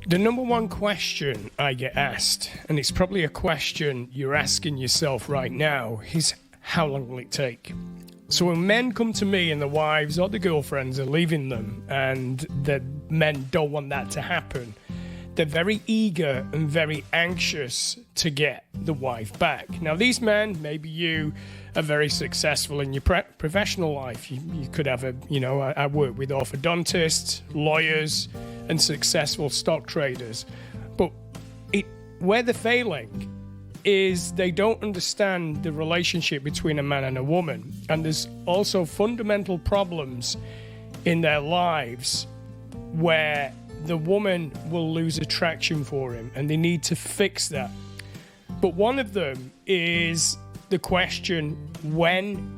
The number one question I get asked, and it's probably a question you're asking yourself right now, is how long will it take? So when men come to me and the wives or the girlfriends are leaving them and the men don't want that to happen, they're very eager and very anxious to get the wife back. Now, these men, maybe you are very successful in your professional life. You could have I work with orthodontists, lawyers, and successful stock traders. But where they're failing is they don't understand the relationship between a man and a woman. And there's also fundamental problems in their lives where the woman will lose attraction for him, and they need to fix that. But one of them is the question, when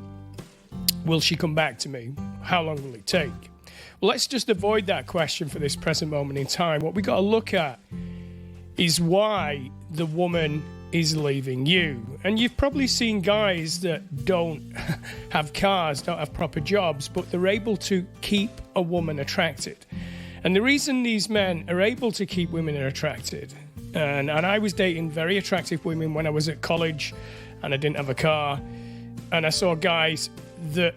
will she come back to me? How long will it take? Well, let's just avoid that question for this present moment in time. What we got to look at is why the woman is leaving you. And you've probably seen guys that don't have cars, don't have proper jobs, but they're able to keep a woman attracted. And the reason these men are able to keep women attracted, and I was dating very attractive women when I was at college and I didn't have a car, and I saw guys that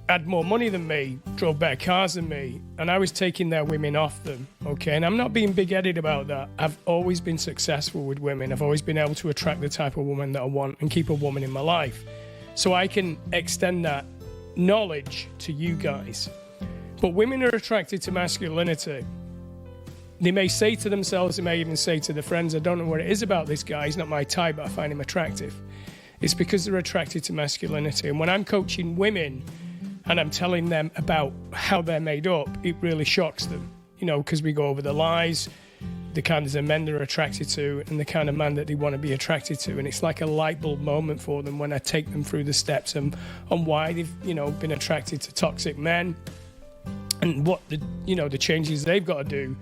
had more money than me, drove better cars than me, and I was taking their women off them, okay? And I'm not being big-headed about that. I've always been successful with women. I've always been able to attract the type of woman that I want and keep a woman in my life. So I can extend that knowledge to you guys. But women are attracted to masculinity. They may say to themselves, they may even say to their friends, I don't know what it is about this guy, he's not my type, but I find him attractive. It's because they're attracted to masculinity. And when I'm coaching women and I'm telling them about how they're made up, it really shocks them, because we go over the lies, the kinds of men they're attracted to, and the kind of man that they want to be attracted to. And it's like a light bulb moment for them when I take them through the steps on why they've, been attracted to toxic men, and what the changes they've got to do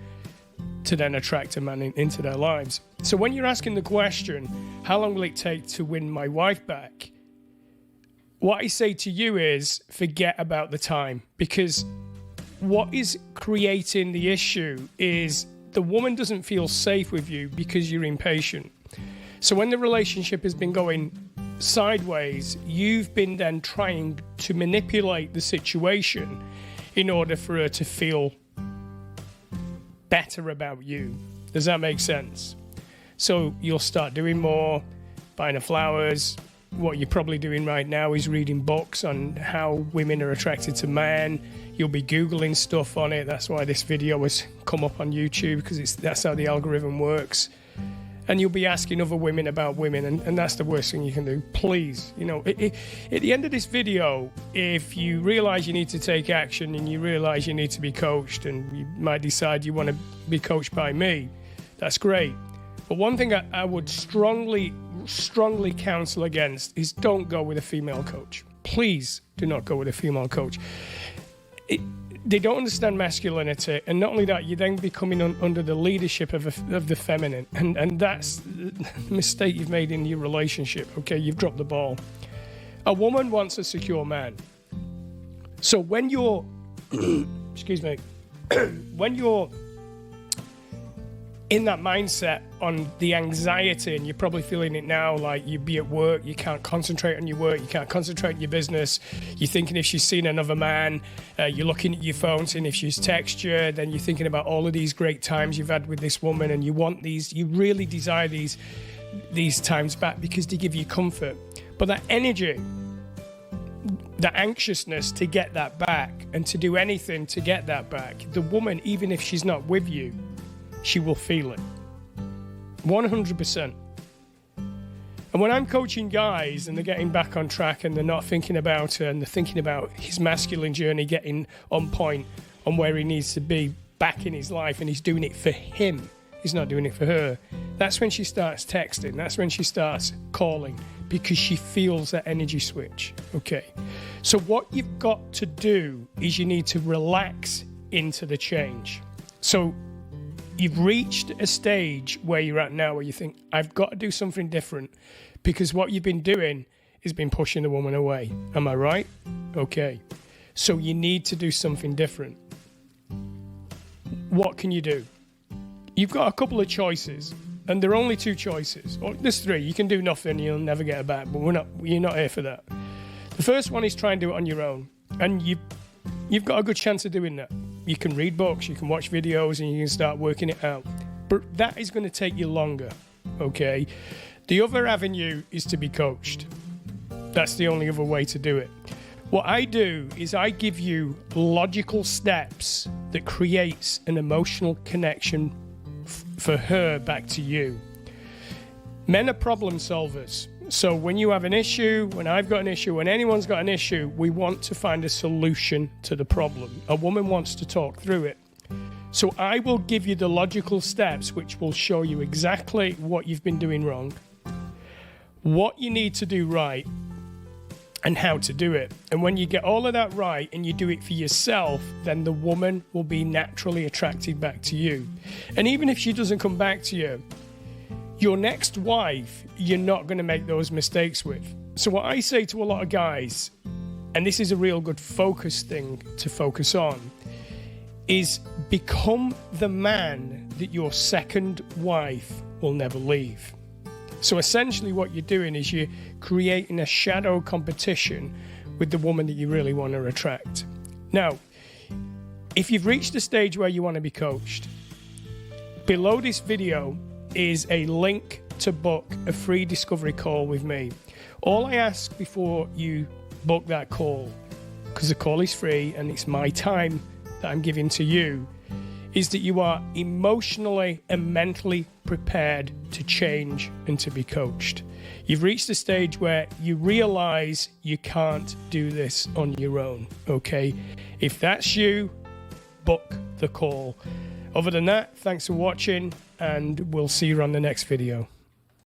to then attract a man into their lives. So when you're asking the question, how long will it take to win my wife back? What I say to you is forget about the time, because what is creating the issue is the woman doesn't feel safe with you because you're impatient. So when the relationship has been going sideways, you've been then trying to manipulate the situation in order for her to feel better about you. Does that make sense? So you'll start doing more, buying her flowers. What you're probably doing right now is reading books on how women are attracted to men. You'll be Googling stuff on it. That's why this video has come up on YouTube, because that's how the algorithm works. And you'll be asking other women about women, and that's the worst thing you can do. Please, at the end of this video, if you realize you need to take action and you realize you need to be coached, and you might decide you want to be coached by me, that's great. But one thing I would strongly counsel against is don't go with a female coach. Please do not go with a female coach. They don't understand masculinity, and not only that, you're then becoming under the leadership of the feminine, and that's the mistake you've made in your relationship. Okay, you've dropped the ball. A woman wants a secure man. So when you're, when you're in that mindset on the anxiety, and you're probably feeling it now, like you be at work, you can't concentrate on your work, you can't concentrate on your business, you're thinking if she's seen another man, you're looking at your phone seeing if she's texted you, then you're thinking about all of these great times you've had with this woman, and you really desire these times back because they give you comfort. But that energy, the anxiousness to get that back and to do anything to get that back, the woman, even if she's not with you, she will feel it. 100%. And when I'm coaching guys and they're getting back on track and they're not thinking about her and they're thinking about his masculine journey getting on point on where he needs to be back in his life, and he's doing it for him, he's not doing it for her, that's when she starts texting, that's when she starts calling, because she feels that energy switch. Okay. So what you've got to do is you need to relax into the change. So you've reached a stage where you're at now where you think, I've got to do something different, because what you've been doing has been pushing the woman away. Am I right? Okay. So you need to do something different. What can you do? you've got a couple of choices, and there are only two choices. Or there's three. You can do nothing, you'll never get it back, but you're not here for that. The first one is try and do it on your own, and you've got a good chance of doing that. You can read books, you can watch videos, and you can start working it out. But that is going to take you longer, okay? The other avenue is to be coached. That's the only other way to do it. What I do is I give you logical steps that creates an emotional connection for her back to you. Men are problem solvers. So when you have an issue, when I've got an issue, when anyone's got an issue, we want to find a solution to the problem. A woman wants to talk through it. So I will give you the logical steps which will show you exactly what you've been doing wrong, what you need to do right, and how to do it. And when you get all of that right and you do it for yourself, then the woman will be naturally attracted back to you. And even if she doesn't come back to you, your next wife, you're not going to make those mistakes with. So what I say to a lot of guys, and this is a real good focus thing to focus on, is become the man that your second wife will never leave. So essentially what you're doing is you're creating a shadow competition with the woman that you really want to attract. Now, if you've reached the stage where you want to be coached, below this video is a link to book a free discovery call with me. All I ask before you book that call, because the call is free and it's my time that I'm giving to you, is that you are emotionally and mentally prepared to change and to be coached. You've reached the stage where you realize you can't do this on your own, okay? If that's you, book the call. Other than that, thanks for watching, and we'll see you on the next video.